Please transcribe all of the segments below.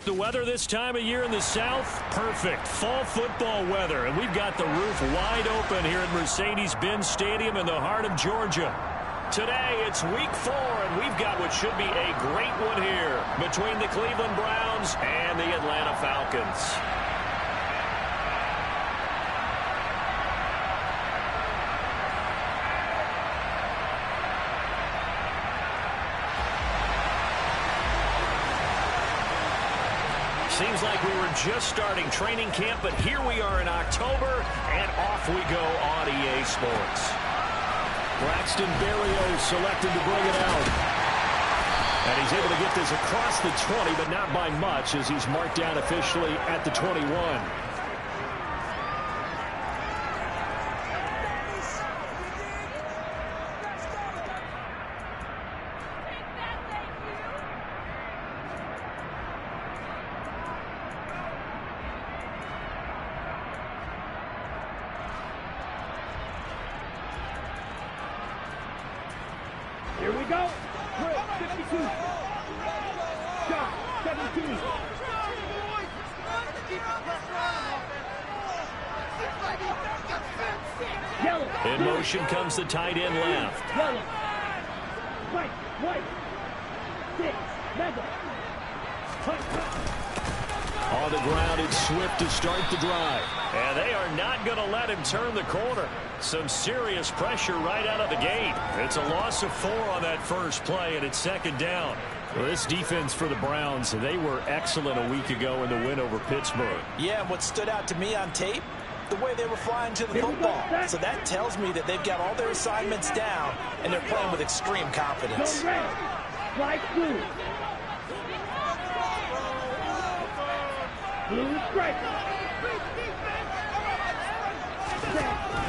The weather this time of year in the South, perfect. Fall football weather, and we've got the roof wide open here at Mercedes-Benz Stadium in the heart of Georgia. Today, it's week 4, and we've got what should be a great one here between the Cleveland Browns and the Atlanta Falcons. Seems like we were just starting training camp, but here we are in October, and off we go on EA Sports. Braxton Berrios selected to bring it out. And he's able to get this across the 20, but not by much, as he's marked down officially at the 21. Here we go. Chris, 52. Shot, 17. Yellow. In motion comes the tight end left. Yellow. White. 6. Mega. On the ground, it's Swift to start the drive. And they are not going to let him turn the corner. Some serious pressure right out of the gate. It's a loss of 4 on that first play, and it's second down. Well, this defense for the Browns, they were excellent a week ago in the win over Pittsburgh. Yeah, and what stood out to me on tape, the way they were flying to the football. So that tells me that they've got all their assignments down, and they're playing with extreme confidence. Go red. White, blue. Blue strike.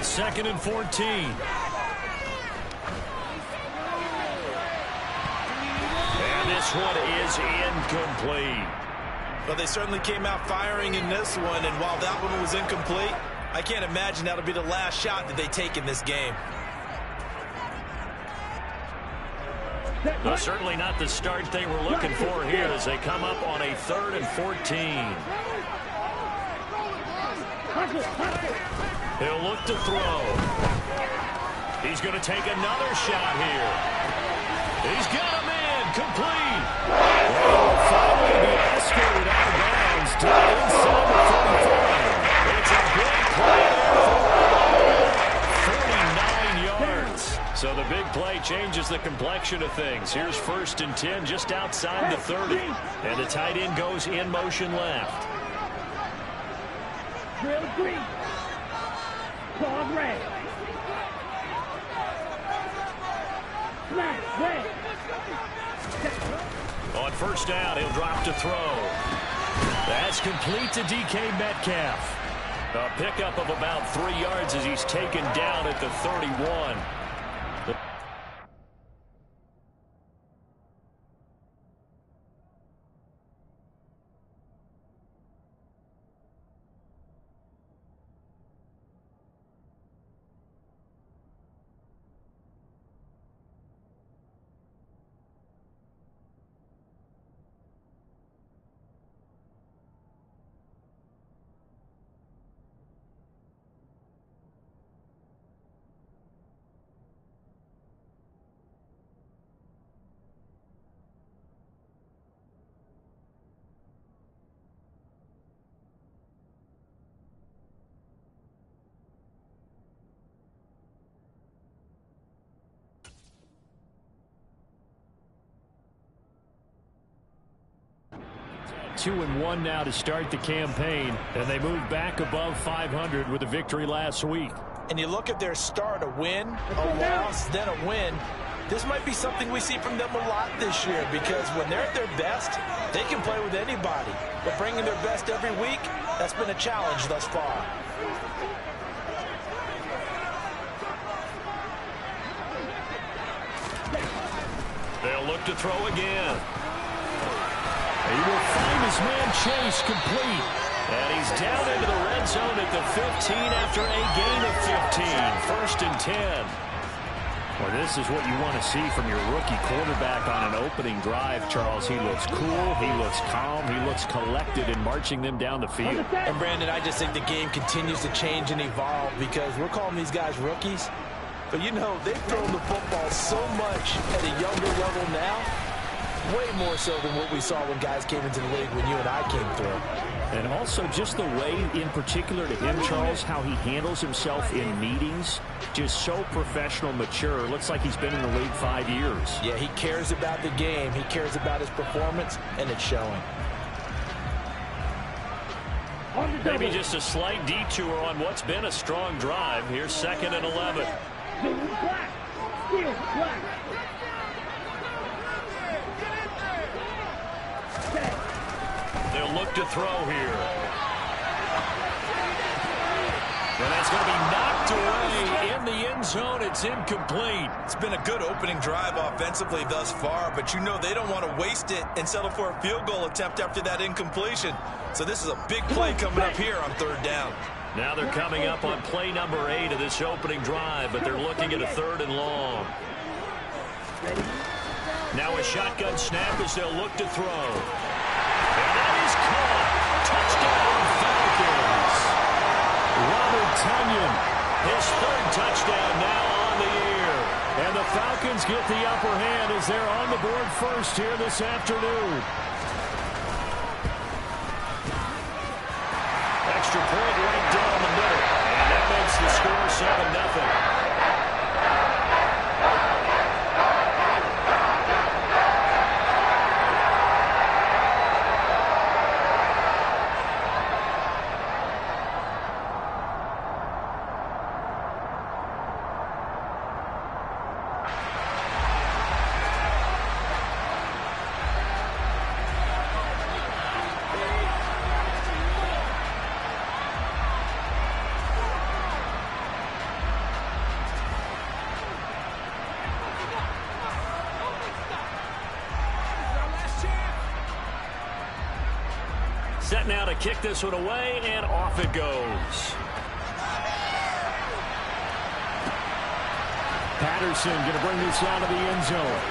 Second and 14. And this one is incomplete. Well, they certainly came out firing in this one, and while that one was incomplete, I can't imagine that'll be the last shot that they take in this game. Well, certainly not the start they were looking for here as they come up on a 3rd and 14. He'll look to throw. He's going to take another shot here. He's got him in. Complete. Well, finally be escorted out of bounds to inside the 45. It's a big play there for 49 yards. So the big play changes the complexion of things. Here's 1st and 10 just outside the 30. And the tight end goes in motion left. Drill green. Fog red. Flat red. On 1st down, he'll drop to throw. That's complete to DK Metcalf. A pickup of about 3 yards as he's taken down at the 31. Two and 1 now to start the campaign, and they move back above 500 with a victory last week. And you look at their start, a win, a loss, then a win. This might be something we see from them a lot this year, because when they're at their best, they can play with anybody. But bringing their best every week, that's been a challenge thus far. They'll look to throw again. He will find his man Chase complete. And he's down into the red zone at the 15 after a gain of 15. 1st and 10. Well, this is what you want to see from your rookie quarterback on an opening drive, Charles. He looks cool, he looks calm, he looks collected in marching them down the field. And, Brandon, I just think the game continues to change and evolve because we're calling these guys rookies. But, you know, they've thrown the football so much at a younger level now, way more so than what we saw when guys came into the league when you and I came through. And also just the way, in particular to him, Charles, how he handles himself in meetings, just so professional, mature. Looks like he's been in the league 5 years. Yeah, he cares about the game. He cares about his performance, and it's showing. Maybe just a slight detour on what's been a strong drive. Here's 2nd and 11. Black. Steal. Black. They'll look to throw here. And that's going to be knocked away in the end zone. It's incomplete. It's been a good opening drive offensively thus far, but you know they don't want to waste it and settle for a field goal attempt after that incompletion. So this is a big play coming up here on 3rd down. Now they're coming up on play number 8 of this opening drive, but they're looking at a 3rd and long. Now a shotgun snap as they'll look to throw. And that is caught. Touchdown, Falcons. Robert Tonyan, his 3rd touchdown now on the year. And the Falcons get the upper hand as they're on the board first here this afternoon. Extra point right down the middle. And that makes the score 7-0. Set now to kick this one away, and off it goes. Patterson going to bring this out of the end zone.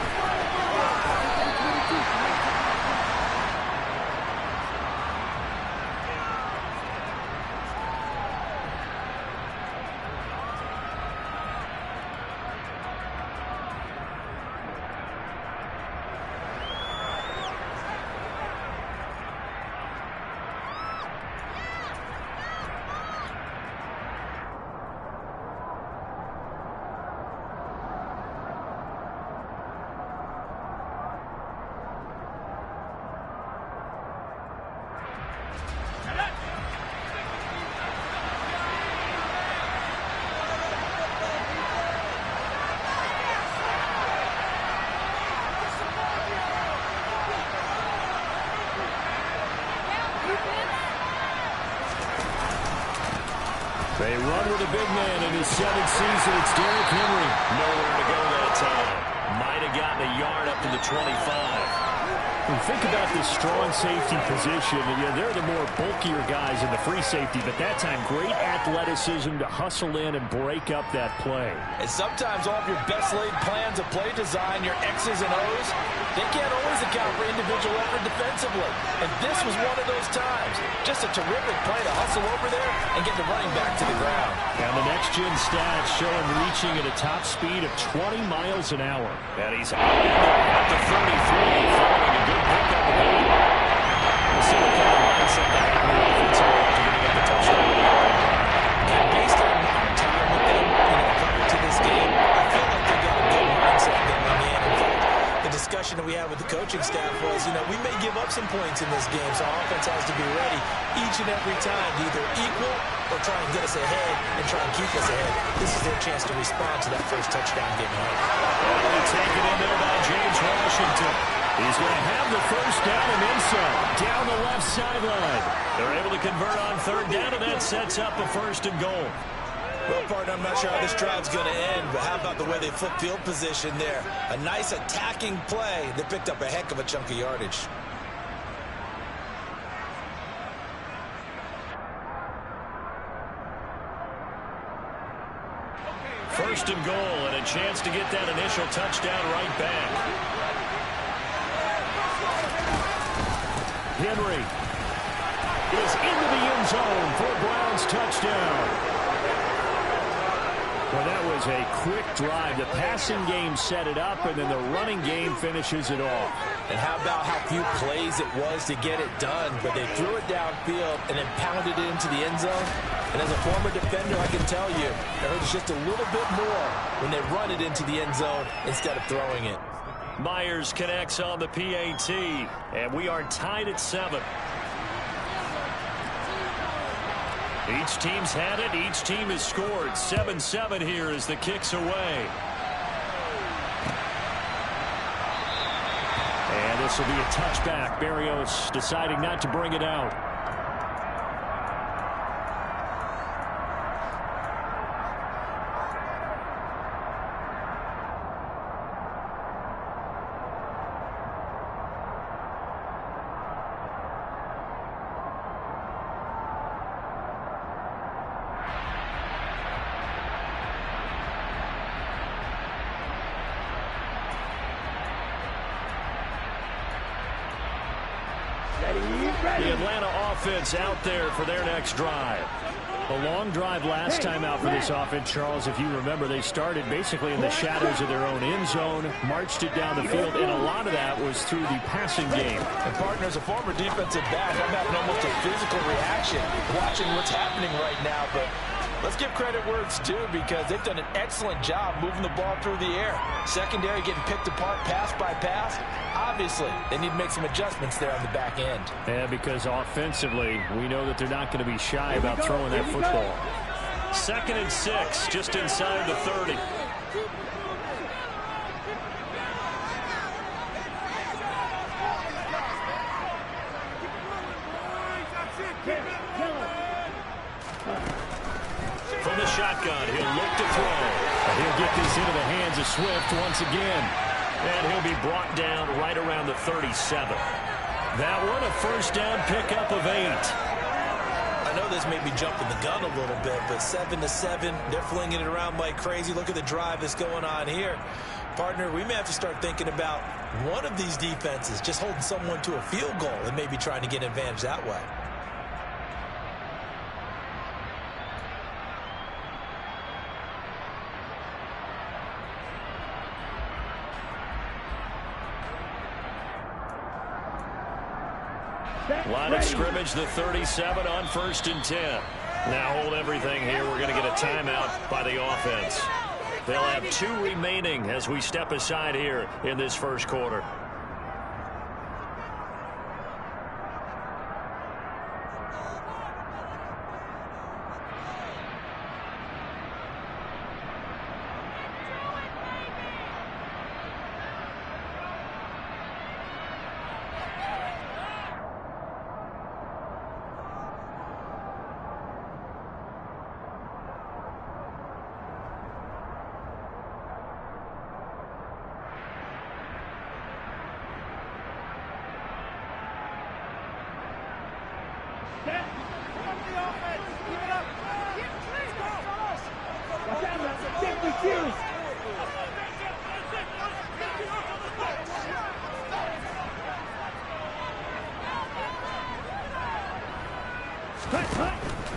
They run with a big man in his 7th season. It's Derrick Henry. Nowhere to go that time. Might have gotten a yard up to the 25. When you think about this strong safety position, they're the more bulkier guys in the free safety, but that time great athleticism to hustle in and break up that play. And sometimes all of your best laid plans of play design, your X's and O's, they can't always account for individual effort defensively. And this was one of those times. Just a terrific play to hustle over there and get the running back to the ground. And the next-gen stats show him reaching at a top speed of 20 miles an hour. And he's at the 33 following a good pickup. We'll see what kind of mindset that in the offensive line to get the touchdown. And based on my time with them, prior to this game, I feel like they got a good mindset going in. In fact, the discussion that we had with the coaching staff was, we may give up some points in this game, so our offense has to be ready each and every time to either equal or try and get us ahead and try and keep us ahead. This is their chance to respond to that first touchdown getting home. Well, taken in there by James Washington. He's going to have the first down and then some down the left sideline. They're able to convert on 3rd down, and that sets up a 1st and goal. Well, partner, I'm not sure how this drive's going to end, but how about the way they flip field position there? A nice attacking play that picked up a heck of a chunk of yardage. first and goal, and a chance to get that initial touchdown right back. Henry is into the end zone for a Browns touchdown. Well, that was a quick drive. The passing game set it up, and then the running game finishes it off. And how about how few plays it was to get it done, but they threw it downfield and then pounded it into the end zone. And as a former defender, I can tell you, it hurts just a little bit more when they run it into the end zone instead of throwing it. Myers connects on the PAT, and we are tied at 7. Each team's had it. Each team has scored. 7-7 here as the kick's away. And this will be a touchback. Berrios deciding not to bring it out. The Atlanta offense out there for their next drive. A long drive last time out for this offense, Charles. If you remember, they started basically in the shadows of their own end zone, marched it down the field, and a lot of that was through the passing game. And partners, a former defensive back, I'm having almost a physical reaction watching what's happening right now, but let's give credit where it's due because they've done an excellent job moving the ball through the air. Secondary getting picked apart pass by pass. Obviously, they need to make some adjustments there on the back end. Yeah, because offensively, we know that they're not going to be shy about throwing that football. 2nd and 6, just inside the 30. From the shotgun, he'll look to throw. He'll get this into the hands of Swift once again. And he'll be brought down right around the 37. That one, a first down pickup of 8. I know this may be jumping the gun a little bit, but 7-7, they're flinging it around like crazy. Look at the drive that's going on here. Partner, we may have to start thinking about one of these defenses just holding someone to a field goal and maybe trying to get an advantage that way. Line of scrimmage, the 37 on 1st and 10. Now hold everything here. We're going to get a timeout by the offense. They'll have 2 remaining as we step aside here in this first quarter.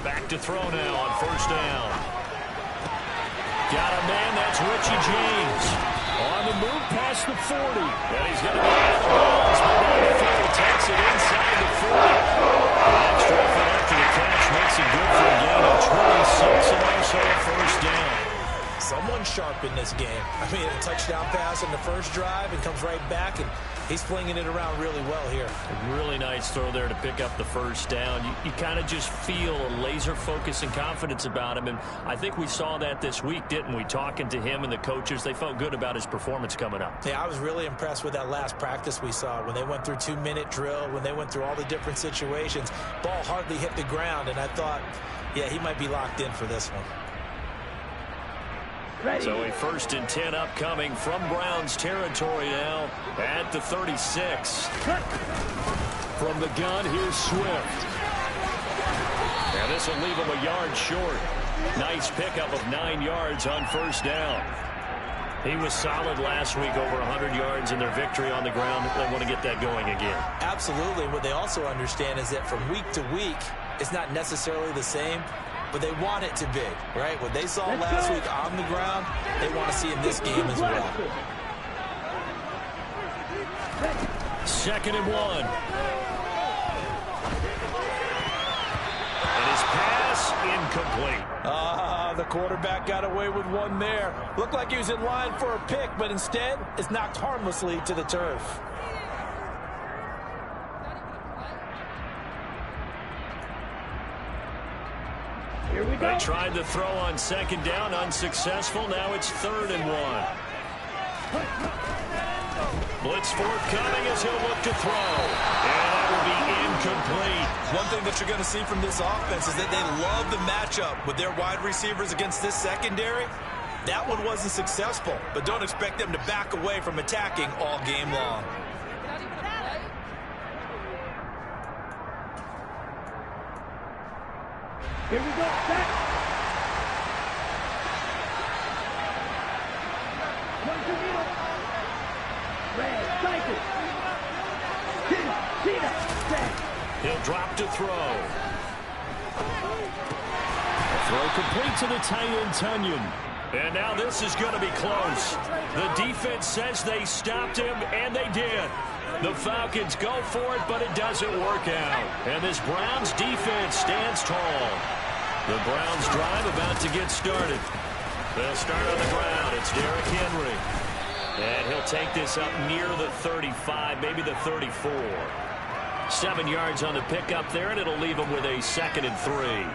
Back to throw now on 1st down. Got a man, that's Richie James. On the move past the 40. And he's going to be out of bounds. But Mayfield takes it inside the 40. The extra effort after the catch makes it good for a gain of 26 and also a first down. Someone sharp in this game. I mean, a touchdown pass in the first drive and comes right back, and he's flinging it around really well here. A really nice throw there to pick up the first down. You kind of just feel a laser focus and confidence about him, and I think we saw that this week, didn't we? Talking to him and the coaches, they felt good about his performance coming up. Yeah, I was really impressed with that last practice we saw when they went through 2-minute drill, when they went through all the different situations. Ball hardly hit the ground, and I thought, yeah, he might be locked in for this one. So a 1st and 10 upcoming from Browns territory now at the 36. From the gun, here's Swift. Now this will leave him a yard short. Nice pickup of 9 yards on first down. He was solid last week, over 100 yards in their victory on the ground. They want to get that going again. Absolutely. What they also understand is that from week to week, it's not necessarily the same, but they want it to be, right? What they saw last week on the ground, they want to see in this game as well. 2nd and 1. And his pass incomplete. The quarterback got away with one there. Looked like he was in line for a pick, but instead it's knocked harmlessly to the turf. Here we go. They tried to throw on 2nd down, unsuccessful. Now it's 3rd and 1. Blitz forthcoming as he'll look to throw. And that will be incomplete. One thing that you're going to see from this offense is that they love the matchup with their wide receivers against this secondary. That one wasn't successful, but don't expect them to back away from attacking all game long. Here we go. Back. One to the other. Red cycle. Cheetah. He'll drop to throw. A throw complete to the tight end, Tunyon. And now this is going to be close. The defense says they stopped him, and they did. The Falcons go for it, but it doesn't work out. And this Browns defense stands tall. The Browns drive about to get started. They'll start on the ground. It's Derrick Henry. And he'll take this up near the 35, maybe the 34. 7 yards on the pickup there, and it'll leave him with a 2nd and 3.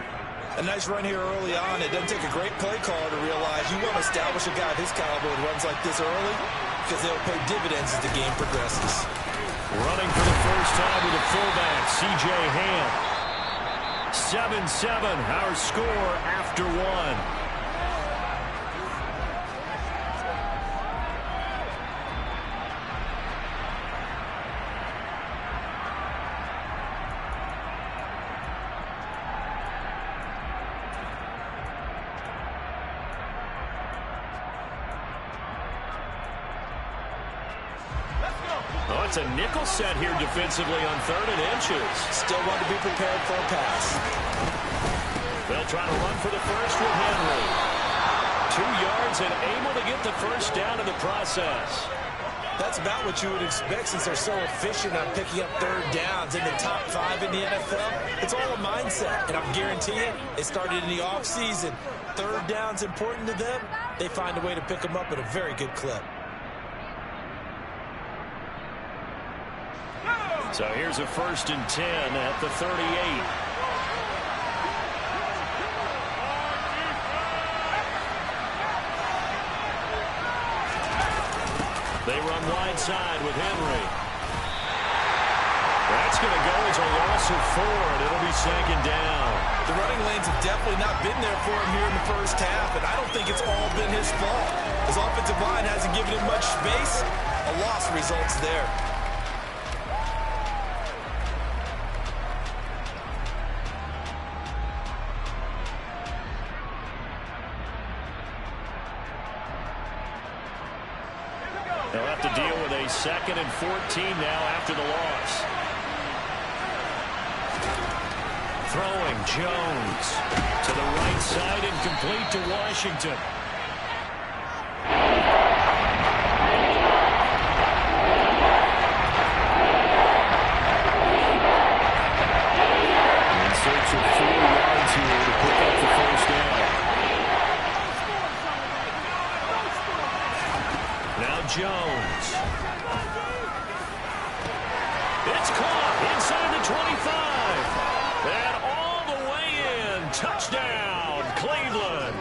A nice run here early on. It doesn't take a great play caller to realize you want to establish a guy of his caliber who runs like this early, because they'll pay dividends as the game progresses. Running for the first time with a fullback, C.J. Ham. 7-7, our score after 1. Oh, it's a nickel set here defensively on 3rd and inches. Still want to be prepared for a pass. They'll try to run for the first with Henry. 2 yards and able to get the first down in the process. That's about what you would expect since they're so efficient on picking up 3rd downs in the top 5 in the NFL. It's all a mindset, and I'm guaranteeing it started in the offseason. 3rd down's important to them. They find a way to pick them up at a very good clip. So here's a 1st and 10 at the 38. They run wide side with Henry. That's going to go as a loss of 4, and it'll be 2nd down. The running lanes have definitely not been there for him here in the first half, and I don't think it's all been his fault. His offensive line hasn't given him much space. A loss results there. They'll have to deal with a 2nd and 14 now after the loss. Throwing Jones to the right side and complete to Washington. In search of 4 yards here to pick up the first down. Now Jones. It's caught inside the 25. And all the way in. Touchdown, Cleveland.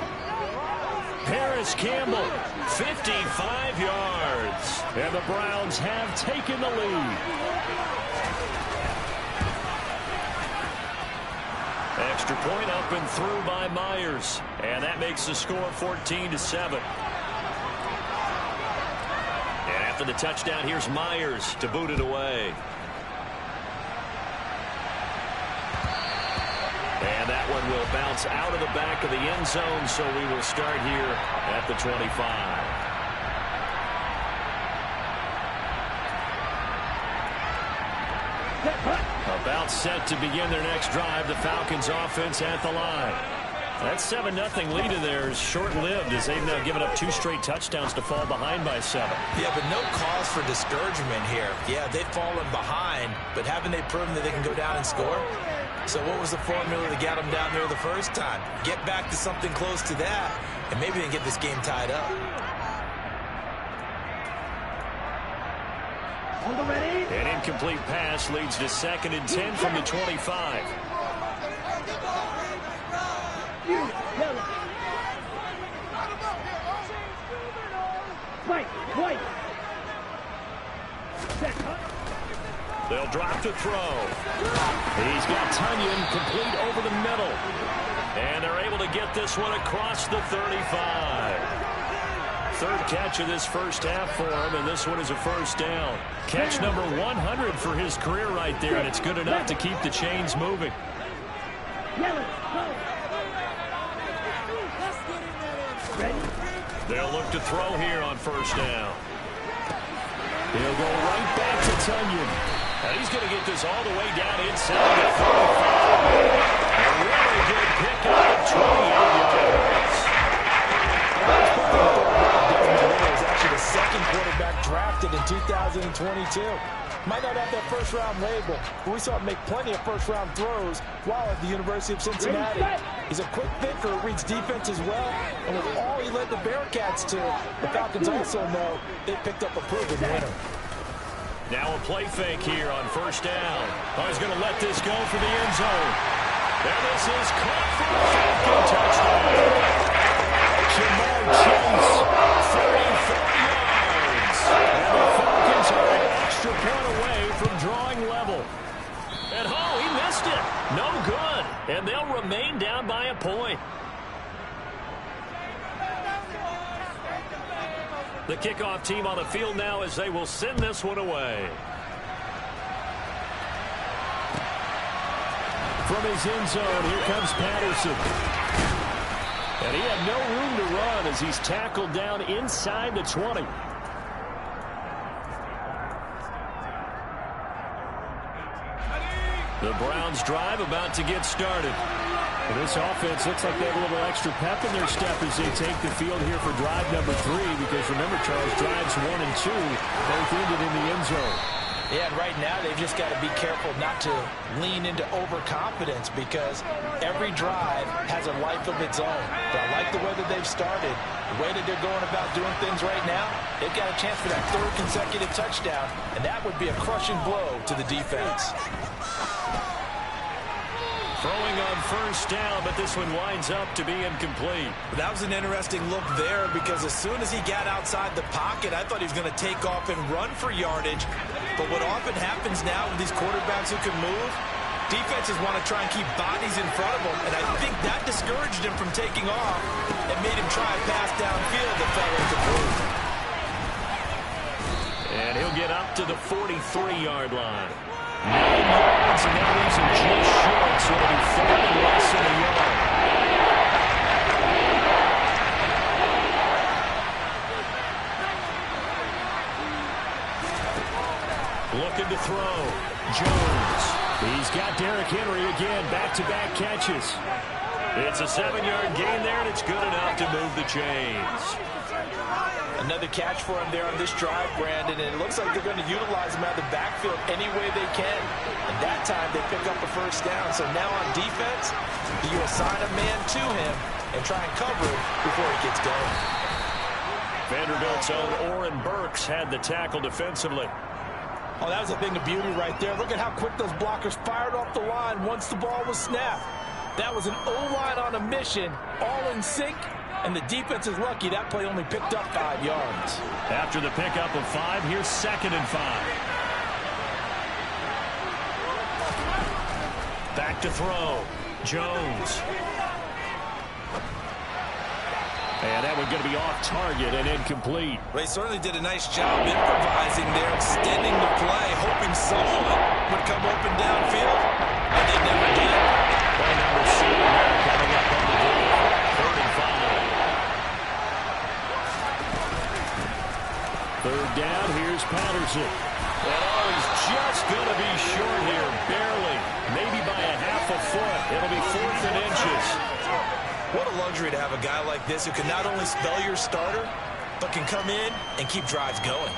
Paris Campbell, 55 yards. And the Browns have taken the lead. Extra point up and through by Myers. And that makes the score 14-7. After the touchdown, here's Myers to boot it away. And that one will bounce out of the back of the end zone, so we will start here at the 25. About set to begin their next drive, the Falcons offense at the line. That 7-0 lead of theirs short-lived as they've now given up 2 straight touchdowns to fall behind by 7. Yeah, but no cause for discouragement here. Yeah, they've fallen behind, but haven't they proven that they can go down and score? So what was the formula that got them down there the first time? Get back to something close to that, and maybe they can get this game tied up. An incomplete pass leads to 2nd and 10 from the 25. They'll drop to throw. He's got Tunyon complete over the middle. And they're able to get this one across the 35. 3rd catch of this first half for him, and this one is a first down. Catch number 100 for his career right there, and it's good enough to keep the chains moving. They'll look to throw here on first down. He'll go right back to Tunyon. And he's going to get this all the way down inside the 35. A really good pickup, 28 yards. Is actually the 2nd quarterback drafted in 2022. Might not have that first-round label, but we saw him make plenty of first-round throws while at the University of Cincinnati. He's a quick thinker, reads defense as well, and with all he led the Bearcats to, the Falcons also know they picked up a proven winner. Now a play fake here on first down. Oh, he's going to let this go for the end zone. And this is caught for a Falcon touchdown. Jamar Chase, 34 yards. And the Falcons are an extra point away from drawing level. And oh, he missed it. No good. And they'll remain down by a point. The kickoff team on the field now as they will send this one away. From his end zone, here comes Patterson. And he had no room to run as he's tackled down inside the 20. The Browns drive about to get started. Well, this offense looks like they have a little extra pep in their step as they take the field here for drive number 3, because remember, Charles, drives 1 and 2 both ended in the end zone. Yeah, and right now they've just got to be careful not to lean into overconfidence, because every drive has a life of its own. But I like the way that they've started, the way that they're going about doing things right now. They've got a chance for that 3rd consecutive touchdown, and that would be a crushing blow to the defense. Throwing on first down, but this one winds up to be incomplete. That was an interesting look there, because as soon as he got outside the pocket, I thought he was going to take off and run for yardage. But what often happens now with these quarterbacks who can move, defenses want to try and keep bodies in front of them, and I think that discouraged him from taking off and made him try a pass downfield that fell incomplete. And he'll get up to the 43-yard line. 9 yards, and that leaves him just short, so it'll be 3rd and less than a yard. Looking to throw. Jones. He's got Derrick Henry again, back-to-back catches. It's a 7-yard gain there, and it's good enough to move the chains. Another catch for him there on this drive, Brandon, and it looks like they're going to utilize him out of the backfield any way they can. And that time they pick up a first down. So now on defense, you assign a man to him and try and cover it before he gets going. Vanderbilt's own Oren Burks had the tackle defensively. Oh, that was a thing of beauty right there. Look at how quick those blockers fired off the line once the ball was snapped. That was an O-line on a mission, all in sync. And the defense is lucky that play only picked up 5 yards. After the pickup of 5, here's 2nd and 5. Back to throw. Jones. And that one's going to be off target and incomplete. They certainly did a nice job improvising there, extending the play, hoping someone would come open downfield, and they never did. Play number 7. Third down, here's Patterson. Oh, he's just going to be short here, barely. Maybe by a half a foot. It'll be 4th and inches. What a luxury to have a guy like this who can not only spell your starter, but can come in and keep drives going.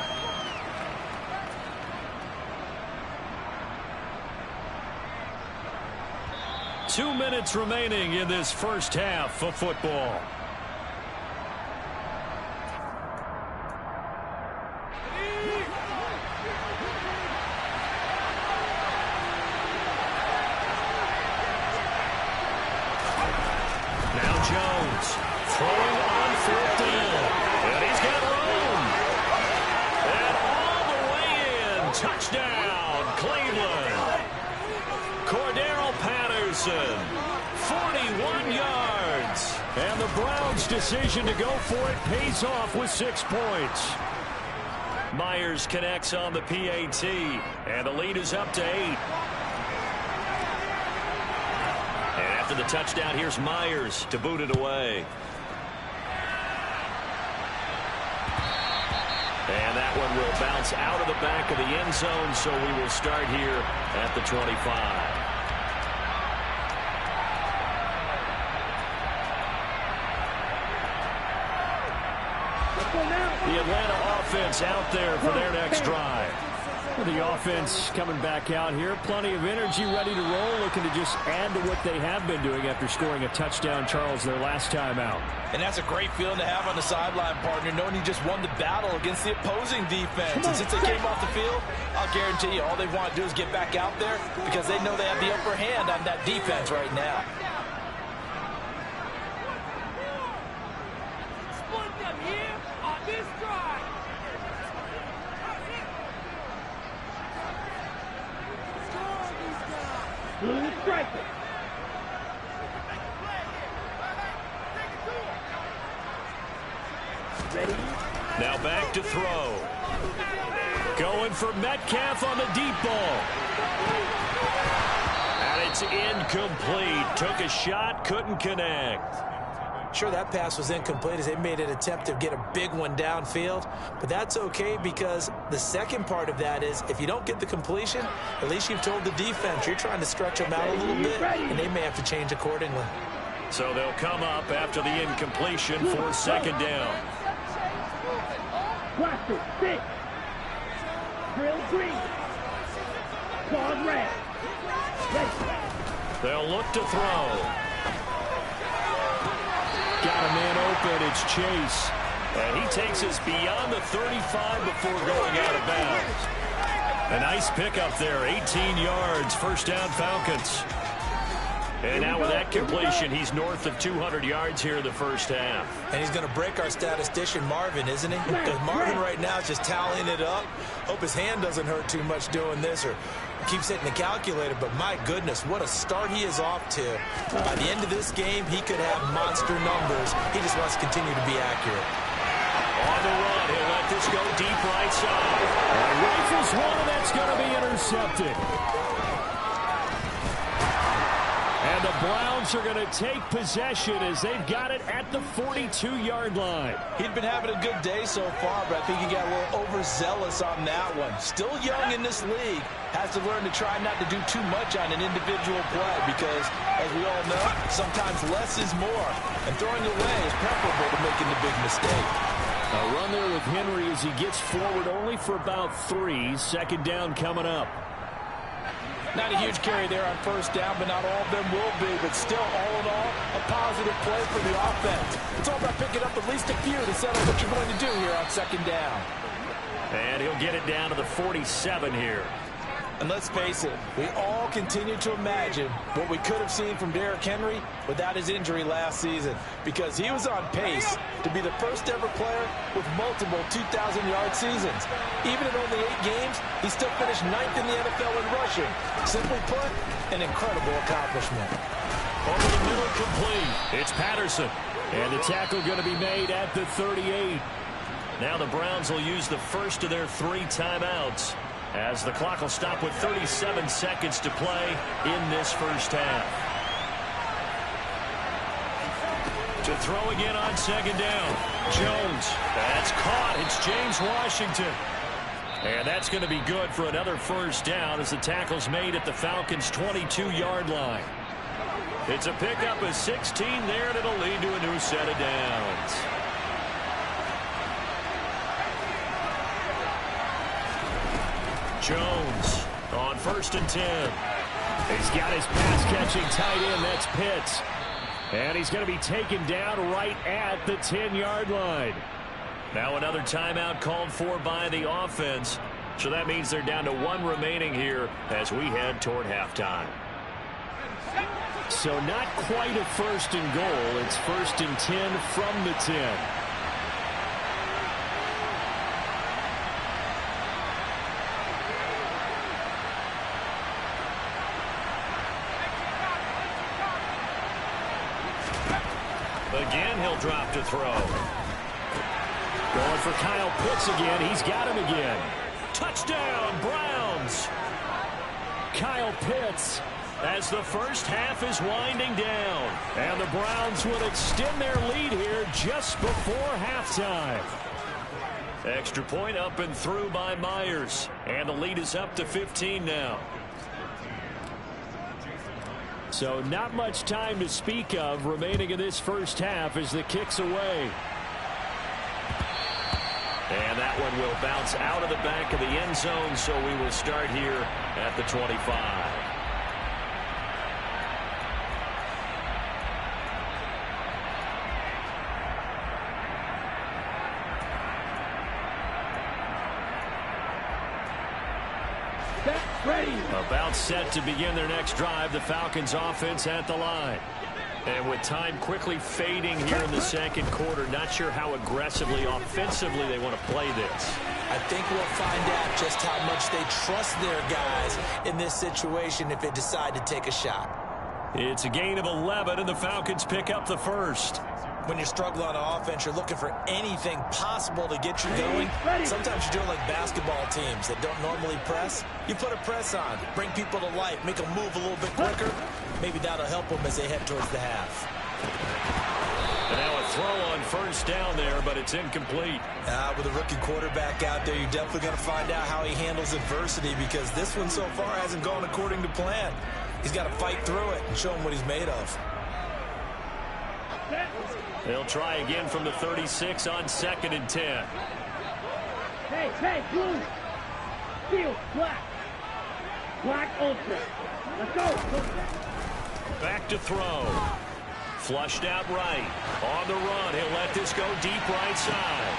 Two minutes remaining in this first half of football. Now Jones throwing on 4th down. And he's got room. And all the way in. Touchdown, Cleveland. Cordero Patterson, 41 yards. And the Browns' decision to go for it pays off with 6 points. Myers connects on the PAT, and the lead is up to 8. And after the touchdown, here's Myers to boot it away. And that one will bounce out of the back of the end zone, so we will start here at the 25. The Atlanta offense out there for their next drive. The offense coming back out here. Plenty of energy, ready to roll, looking to just add to what they have been doing after scoring a touchdown, Charles, their last time out. And that's a great feeling to have on the sideline, partner, knowing you just won the battle against the opposing defense. And since they came off the field, I'll guarantee you all they want to do is get back out there because they know they have the upper hand on that defense right now. Split them here on this drive. Striker. Ready? Now back to throw. Going for Metcalf on the deep ball. And it's incomplete. Took a shot, couldn't connect. Sure, that pass was incomplete as they made an attempt to get a big one downfield, but that's okay because the second part of that is if you don't get the completion, at least you've told the defense you're trying to stretch them out a little bit, and they may have to change accordingly. So they'll come up after the incompletion for 2nd down. Cluster, 6. Drill green. Claws red. They'll look to throw. Got a man open. It's Chase. And he takes us beyond the 35 before going out of bounds. A nice pickup there, 18 yards, 1st down Falcons. And now with that completion, he's north of 200 yards here in the first half. And he's going to break our statistician Marvin, isn't he? Because Marvin right now is just tallying it up. Hope his hand doesn't hurt too much doing this or keeps hitting the calculator. But my goodness, what a start he is off to. By the end of this game, he could have monster numbers. He just wants to continue to be accurate. On the run, he'll let this go deep right side. And rifles one, and that's going to be intercepted. And the Browns are going to take possession as they've got it at the 42-yard line. He'd been having a good day so far, but I think he got a little overzealous on that one. Still young in this league. Has to learn to try not to do too much on an individual play because, as we all know, sometimes less is more. And throwing away is preferable to making the big mistake. A run there with Henry as he gets forward only for about 3. 2nd down coming up. Not a huge carry there on 1st down, but not all of them will be. But still, all in all, a positive play for the offense. It's all about picking up at least a few to settle what you're going to do here on 2nd down. And he'll get it down to the 47 here. And let's face it, we all continue to imagine what we could have seen from Derrick Henry without his injury last season, because he was on pace to be the first ever player with multiple 2,000-yard seasons. Even in only 8 games, he still finished 9th in the NFL in rushing. Simply put, an incredible accomplishment. Over the middle, complete. It's Patterson. And the tackle going to be made at the 38. Now the Browns will use the first of their 3 timeouts, as the clock will stop with 37 seconds to play in this first half. To throw again on second down. Jones. That's caught. It's James Washington. And that's going to be good for another first down as the tackle's made at the Falcons' 22-yard line. It's a pickup of 16 there, and it'll lead to a new set of downs. Jones on 1st and 10. He's got his pass-catching tight end. That's Pitts. And he's going to be taken down right at the 10-yard line. Now another timeout called for by the offense. So that means they're down to 1 remaining here as we head toward halftime. So not quite a 1st and goal. It's 1st and 10 from the 10. Again, he'll drop to throw. Going for Kyle Pitts again. He's got him again. Touchdown, Browns. Kyle Pitts as the first half is winding down. And the Browns will extend their lead here just before halftime. Extra point up and through by Myers. And the lead is up to 15 now. So not much time to speak of remaining in this first half as the kick's away. And that one will bounce out of the back of the end zone, so we will start here at the 25. Ready. About set to begin their next drive, the Falcons offense at the line. And with time quickly fading here in the second quarter, not sure how aggressively, offensively they want to play this. I think we'll find out just how much they trust their guys in this situation if they decide to take a shot. It's a gain of 11, and the Falcons pick up the first. When you're struggling on offense, you're looking for anything possible to get you going. Sometimes you're doing like basketball teams that don't normally press. You put a press on, bring people to life, make them move a little bit quicker. Maybe that'll help them as they head towards the half. And now a throw on first down there, but it's incomplete. With a rookie quarterback out there, you're definitely going to find out how he handles adversity because this one so far hasn't gone according to plan. He's got to fight through it and show him what he's made of. They'll try again from the 36 on 2nd and 10. Hey, blue. Field, black. Black ultra. Let's go. Back to throw. Flushed out right. On the run. He'll let this go deep right side.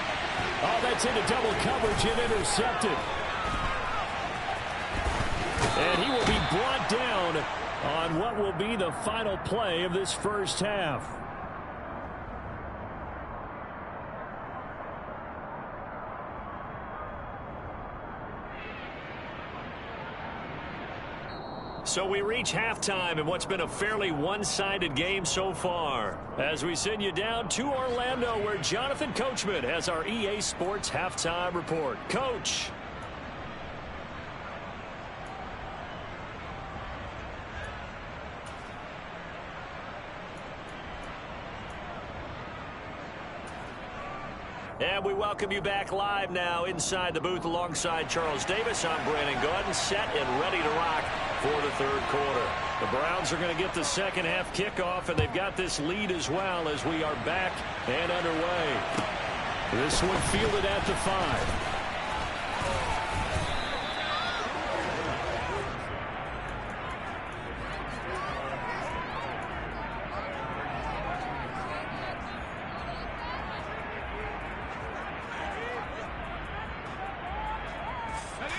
Oh, that's into double coverage and intercepted. And he will be brought down on what will be the final play of this first half. So we reach halftime in what's been a fairly one-sided game so far. As we send you down to Orlando, where Jonathan Coachman has our EA Sports Halftime Report. Coach. And we welcome you back live now inside the booth alongside Charles Davis. I'm Brandon Gordon, set and ready to rock for the third quarter. The Browns are going to get the second half kickoff, and they've got this lead as well as we are back and underway. This one fielded at the 5.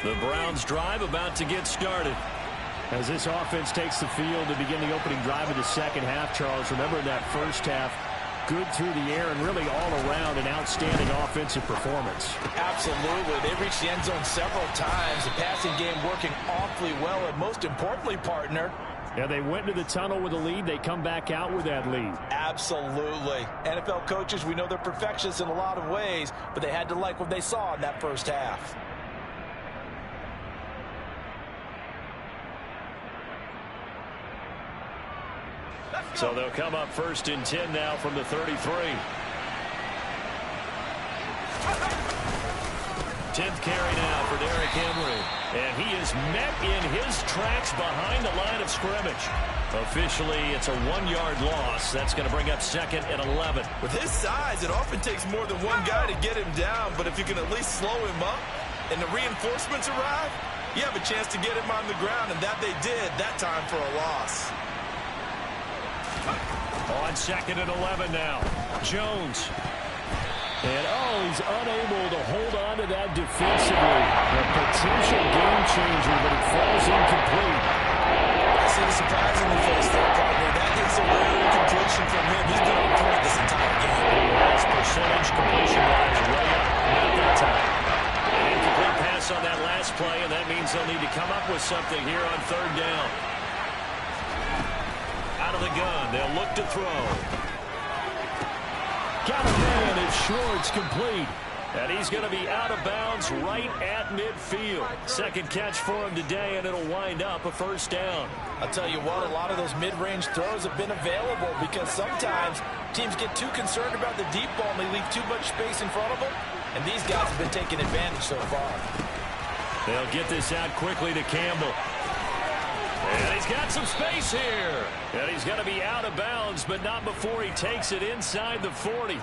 The Browns drive about to get started. As this offense takes the field to begin the opening drive of the second half, Charles, remember in that first half, good through the air and really all around an outstanding offensive performance. Absolutely. They reached the end zone several times. The passing game working awfully well, and most importantly, partner, yeah, they went into the tunnel with a lead. They come back out with that lead. Absolutely. NFL coaches, we know they're perfectionists in a lot of ways, but they had to like what they saw in that first half. So they'll come up 1st and 10 now from the 33. 10th carry now for Derrick Henry. And he is met in his tracks behind the line of scrimmage. Officially, it's a 1-yard loss. That's going to bring up 2nd and 11. With his size, it often takes more than one guy to get him down. But if you can at least slow him up and the reinforcements arrive, you have a chance to get him on the ground. And that they did that time for a loss. On 2nd and 11 now. Jones. And, he's unable to hold on to that defensively. A potential game changer, but it falls incomplete. I see the surprisingly face there, partner. That is a rare incompletion from him. He's been on point this entire game. His percentage completion-wise way up. Not that time. An incomplete pass on that last play, and that means they'll need to come up with something here on 3rd down. Out of the gun, they'll look to throw. Got a man, it's short, it's complete. And he's going to be out of bounds right at midfield. 2nd catch for him today, and it'll wind up a 1st down. I'll tell you what, a lot of those mid-range throws have been available because sometimes teams get too concerned about the deep ball and they leave too much space in front of them. And these guys have been taking advantage so far. They'll get this out quickly to Campbell. And he's got some space here. And he's going to be out of bounds, but not before he takes it inside the 40.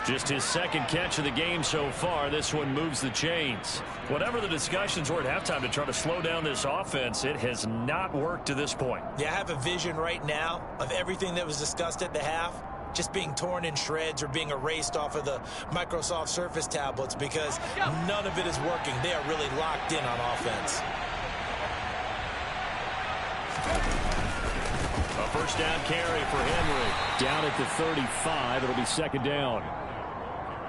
Just his 2nd catch of the game so far. This one moves the chains. Whatever the discussions were at halftime to try to slow down this offense, it has not worked to this point. Yeah, I have a vision right now of everything that was discussed at the half just being torn in shreds or being erased off of the Microsoft Surface tablets because none of it is working. They are really locked in on offense. A 1st down carry for Henry. Down at the 35, it'll be 2nd down.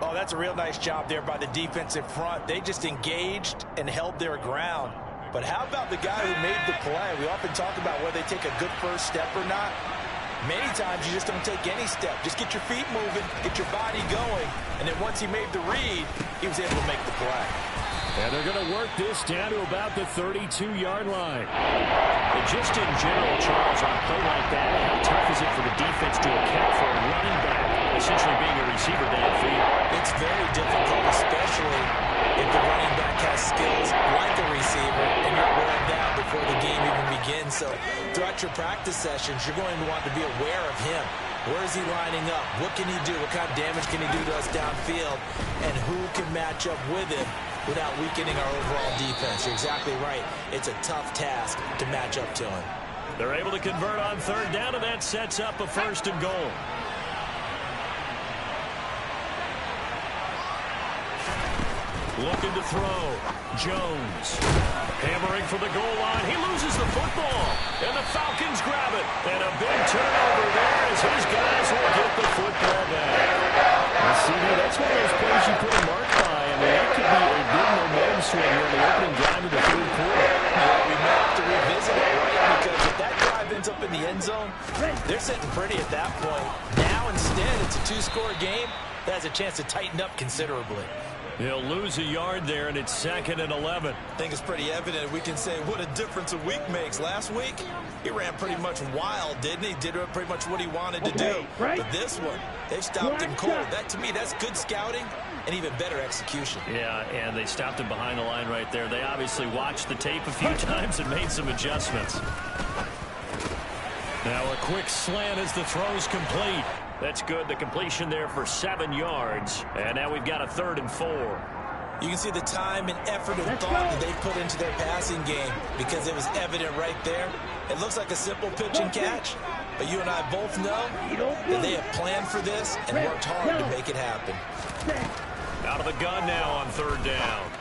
Oh, that's a real nice job there by the defensive front. They just engaged and held their ground. But how about the guy who made the play? We often talk about whether they take a good first step or not. Many times you just don't take any step. Just get your feet moving, get your body going, and then once he made the read, he was able to make the play. And they're going to work this down to about the 32-yard line. And just in general, Charles, on a play like that, how tough is it for the defense to account for a running back essentially being a receiver downfield? It's very difficult, especially if the running back has skills like a receiver, and you're aware of that before the game even begins. So throughout your practice sessions, you're going to want to be aware of him. Where is he lining up? What can he do? What kind of damage can he do to us downfield? And who can match up with him without weakening our overall defense? You're exactly right. It's a tough task to match up to him. They're able to convert on 3rd down, and that sets up a 1st and goal. Looking to throw. Jones. Hammering for the goal line. He loses the football. And the Falcons grab it. And a big turnover there as his guys will get the football back. See, that's one of those plays you put a mark by. I mean, that could be a big momentum swing here in the opening drive of the 3rd quarter. Yeah, we may have to revisit it, right? Because if that drive ends up in the end zone, they're sitting pretty at that point. Now, instead, it's a 2-score game that has a chance to tighten up considerably. He'll lose a yard there, and it's 2nd and 11. I think it's pretty evident. We can say what a difference a week makes. Last week, he ran pretty much wild, didn't he? Did pretty much what he wanted to do. But this one, they've stopped him cold. That, to me, that's good scouting and even better execution. Yeah, and they stopped him behind the line right there. They obviously watched the tape a few times and made some adjustments. Now a quick slant as the throw's complete. That's good. The completion there for 7 yards. And now we've got a 3rd and 4. You can see the time and effort and thought that they put into their passing game because it was evident right there. It looks like a simple pitch and catch, but you and I both know that they have planned for this and worked hard to make it happen. Out of the gun now on 3rd down.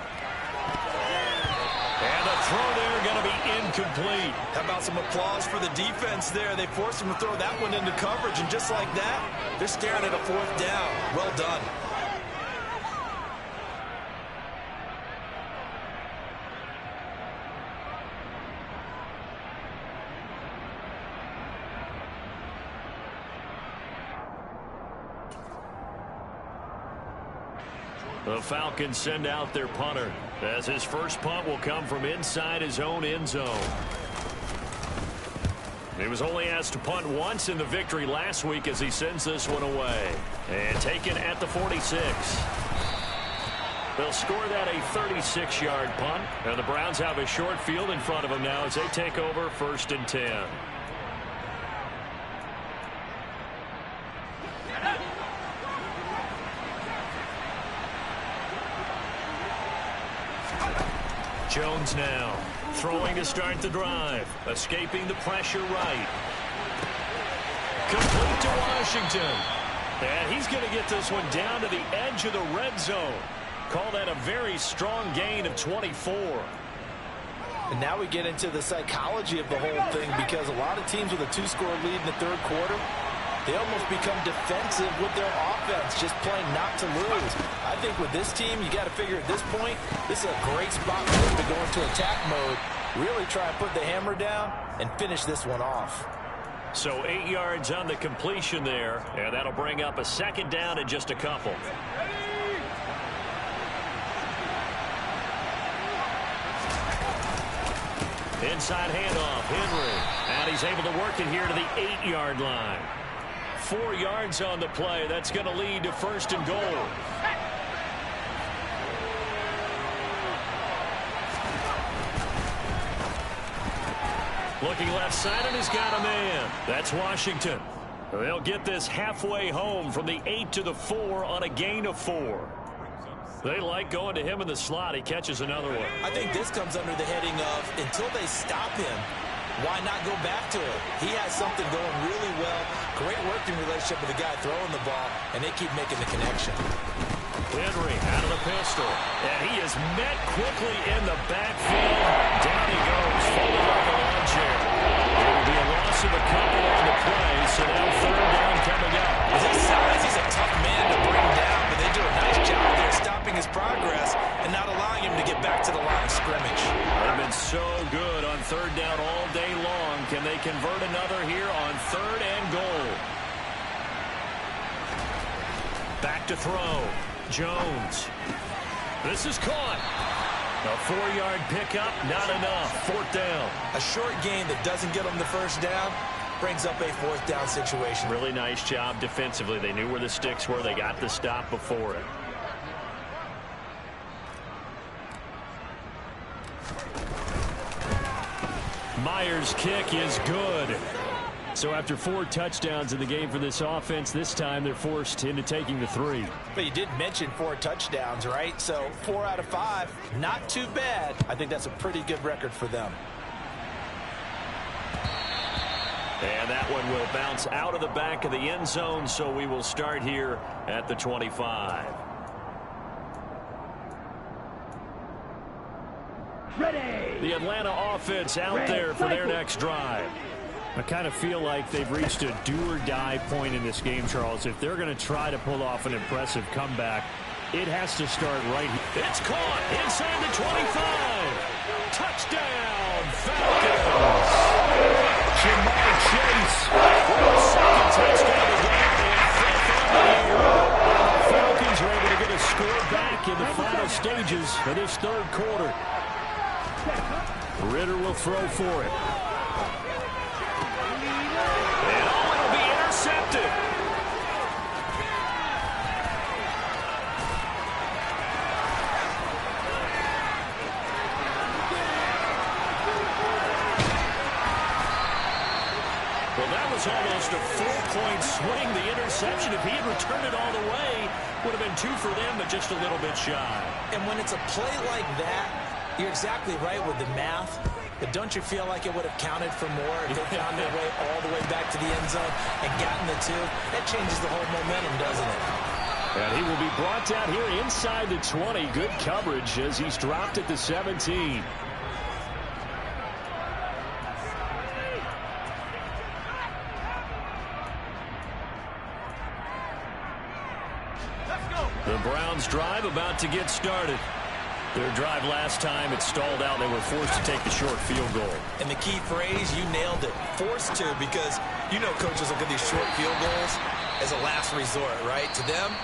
And the throw there going to be incomplete. How about some applause for the defense there? They forced him to throw that one into coverage, and just like that, they're staring at a 4th down. Well done. The Falcons send out their punter as his first punt will come from inside his own end zone. He was only asked to punt once in the victory last week as he sends this one away. And taken at the 46. They'll score that a 36-yard punt. And the Browns have a short field in front of them now as they take over 1st and 10. Jones now throwing to start the drive. Escaping the pressure right. Complete to Washington. And he's going to get this one down to the edge of the red zone. Call that a very strong gain of 24. And now we get into the psychology of the whole thing, because a lot of teams with a 2-score lead in the third quarter, they almost become defensive with their offense, just playing not to lose. I think with this team, you got to figure at this point, this is a great spot for them to go into attack mode, really try and put the hammer down and finish this one off. So 8 yards on the completion there, and that'll bring up a 2nd down and just a couple. Inside handoff, Henry. And he's able to work it here to the 8-yard line. 4 yards on the play. That's going to lead to 1st and goal. Looking left side, and he's got a man. That's Washington. They'll get this halfway home from the 8 to the 4 on a gain of 4. They like going to him in the slot. He catches another one. I think this comes under the heading of, until they stop him, why not go back to it? He has something going really well. Great working relationship with the guy throwing the ball, and they keep making the connection. Henry out of the pistol, and he is met quickly in the backfield. Down he goes, folded like a lawn chair. It will be a loss of a couple on the play, so now 3rd down coming up. With his size, he's a tough man to bring down, but they do a nice job there stopping his progress and not allowing him to get back to the line of scrimmage. They've been so good on 3rd down all day long. Can they convert another here on 3rd and goal? Back to throw. Jones. This is caught. A 4-yard pickup, not enough. 4th down. A short gain that doesn't get them the 1st down brings up a 4th down situation. Really nice job defensively. They knew where the sticks were. They got the stop before it. Myers' kick is good. So after 4 touchdowns in the game for this offense, this time they're forced into taking the 3. But you did mention 4 touchdowns, right? So 4 out of 5, not too bad. I think that's a pretty good record for them. And that one will bounce out of the back of the end zone, so we will start here at the 25. Ready. The Atlanta offense out there for their next drive. I kind of feel like they've reached a do-or-die point in this game, Charles. If they're going to try to pull off an impressive comeback, it has to start right here. It's caught inside the 25. Touchdown, Falcons. Jamar Chase with a 2nd touchdown of the night and 5th on the year. The Falcons are able to get a score back in the final stages of this 3rd quarter. Ritter will throw for it. Intercepted. Well, that was almost a 4-point swing. The interception, if he had returned it all the way, would have been 2 for them, but just a little bit shy. And when it's a play like that, you're exactly right with the math. But don't you feel like it would have counted for more if they found their way all the way back to the end zone and gotten the 2? That changes the whole momentum, doesn't it? And he will be brought down here inside the 20. Good coverage as he's dropped at the 17. The Browns drive about to get started. Their drive last time, it stalled out. They were forced to take the short field goal. And the key phrase, you nailed it. Forced to, because you know coaches look at these short field goals as a last resort, right? To them,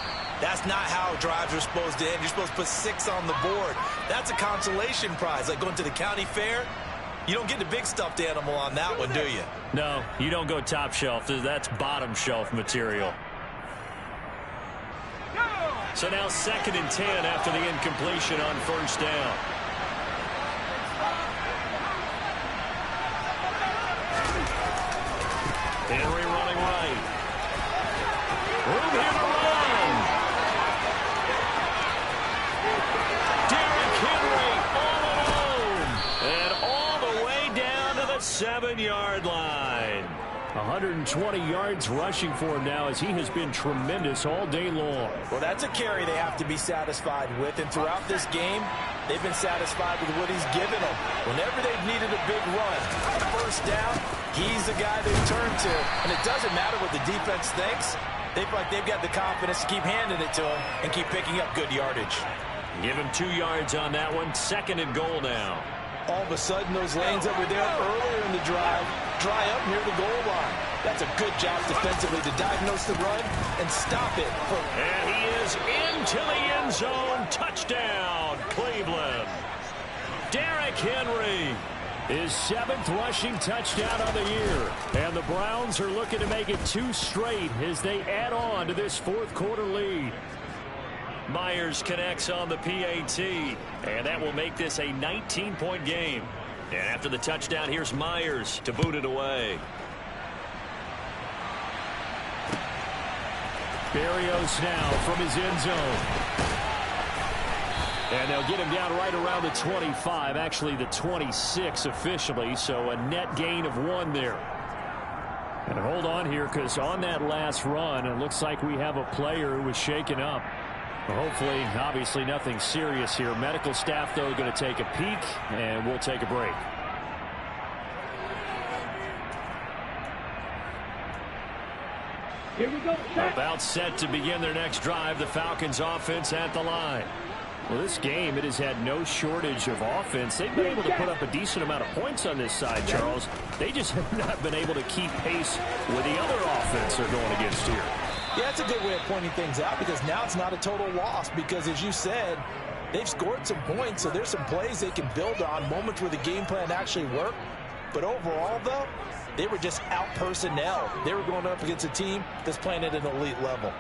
that's not how drives are supposed to end. You're supposed to put 6 on the board. That's a consolation prize, like going to the county fair. You don't get the big stuffed animal on that one, do you? No, you don't go top shelf. That's bottom shelf material. So now 2nd and 10 after the incompletion on first down. Henry running right. Room here to run. Derrick Henry all alone. And all the way down to the 7-yard line. 120 yards rushing for him now as he has been tremendous all day long. Well, that's a carry they have to be satisfied with. And throughout this game, they've been satisfied with what he's given them. Whenever they've needed a big run, a first down, he's the guy they turn to. And it doesn't matter what the defense thinks. They feel like they've got the confidence to keep handing it to him and keep picking up good yardage. Give him 2 yards on that one. 2nd and goal now. All of a sudden, those lanes that were there earlier in the drive dry up near the goal line. That's a good job defensively to diagnose the run and stop it. And he is into the end zone. Touchdown, Cleveland. Derrick Henry, his 7th rushing touchdown of the year. And the Browns are looking to make it 2 straight as they add on to this 4th quarter lead. Myers connects on the PAT, and that will make this a 19-point game. And after the touchdown, here's Myers to boot it away. Berrios now from his end zone. And they'll get him down right around the 25, actually the 26 officially, so a net gain of 1 there. And hold on here, because on that last run, it looks like we have a player who was shaken up. Hopefully, obviously, nothing serious here. Medical staff, though, going to take a peek, and we'll take a break. Here we go. About set to begin their next drive. The Falcons offense at the line. Well, this game, it has had no shortage of offense. They've been able to put up a decent amount of points on this side, Charles. They just have not been able to keep pace with the other offense they're going against here. Yeah, it's a good way of pointing things out because now it's not a total loss because, as you said, they've scored some points, so there's some plays they can build on, moments where the game plan actually worked. But overall, though, they were just out personnel. They were going up against a team that's playing at an elite level.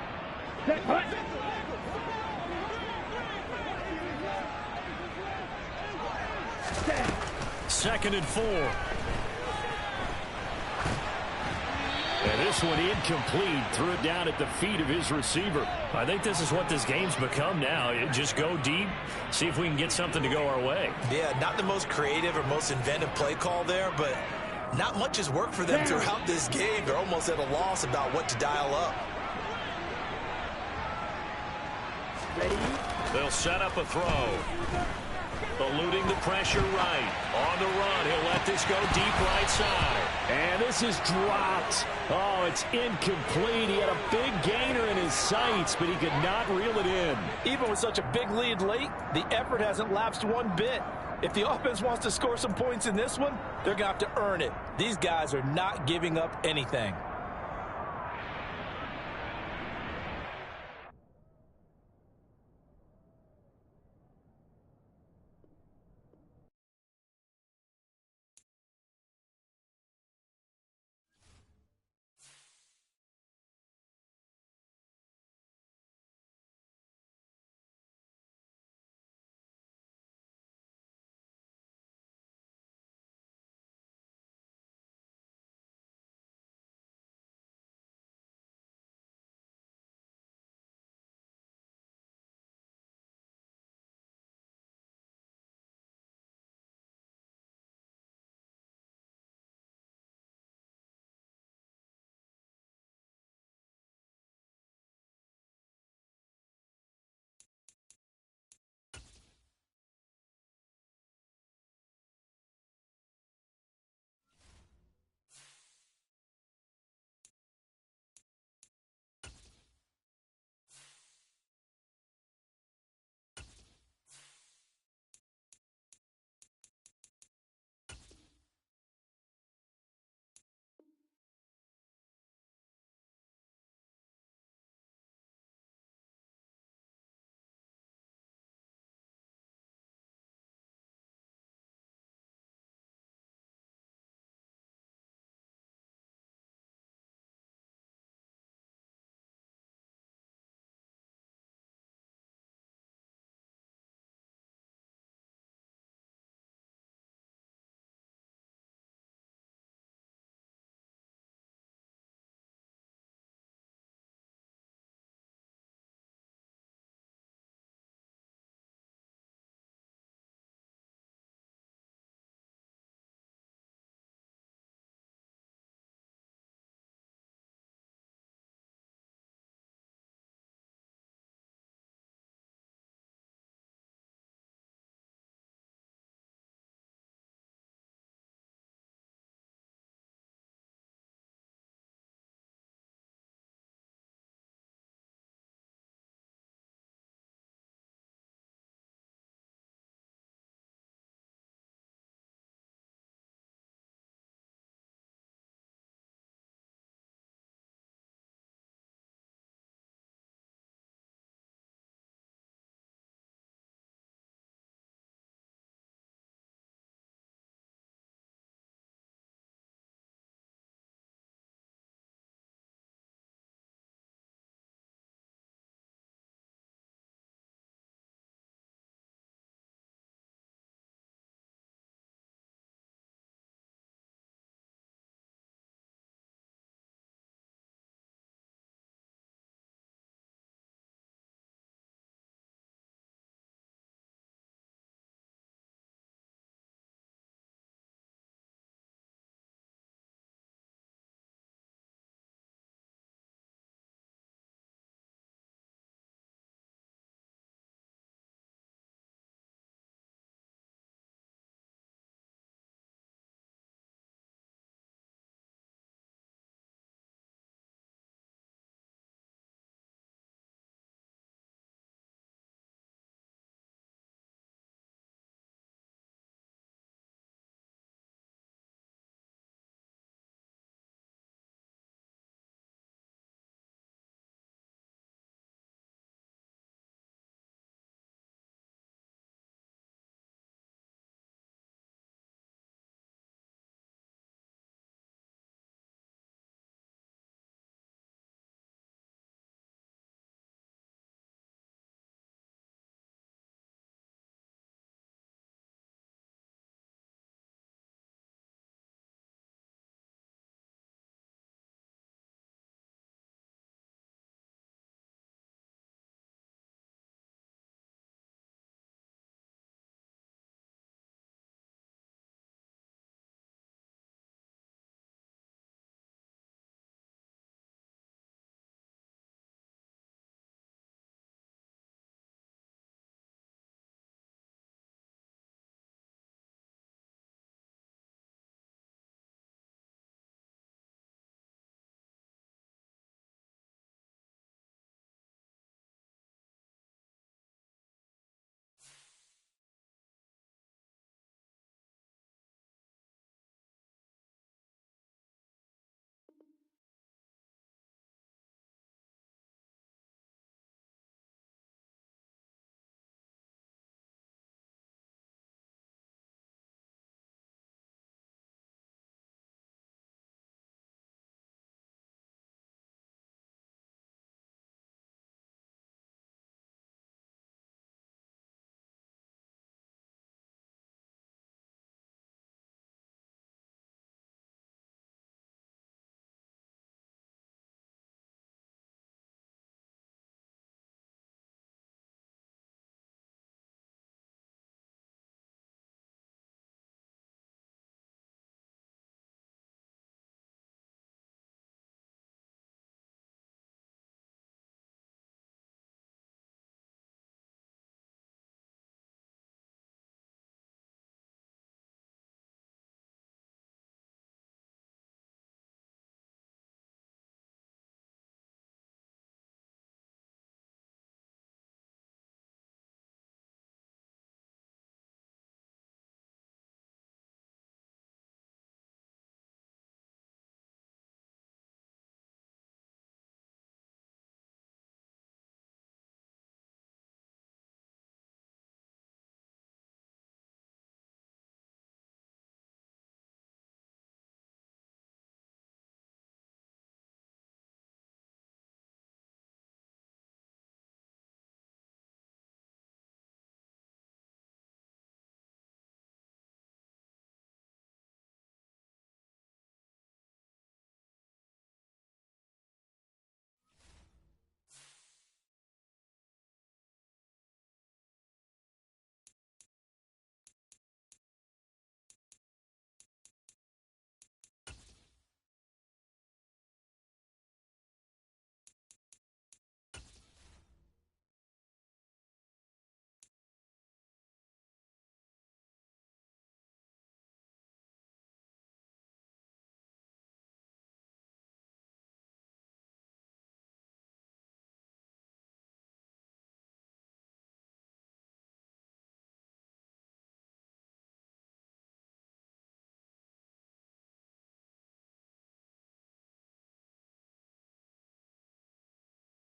2nd and 4. And this one incomplete. Threw it down at the feet of his receiver. I think this is what this game's become now. Just go deep, see if we can get something to go our way. Yeah, not the most creative or most inventive play call there, but not much has worked for them throughout this game. They're almost at a loss about what to dial up. Ready? They'll set up a throw. Eluding the pressure right. On the run, he'll let this go deep right side. And this is dropped. Oh, it's incomplete. He had a big gainer in his sights, but he could not reel it in. Even with such a big lead late, the effort hasn't lapsed one bit. If the offense wants to score some points in this one, they're going to have to earn it. These guys are not giving up anything.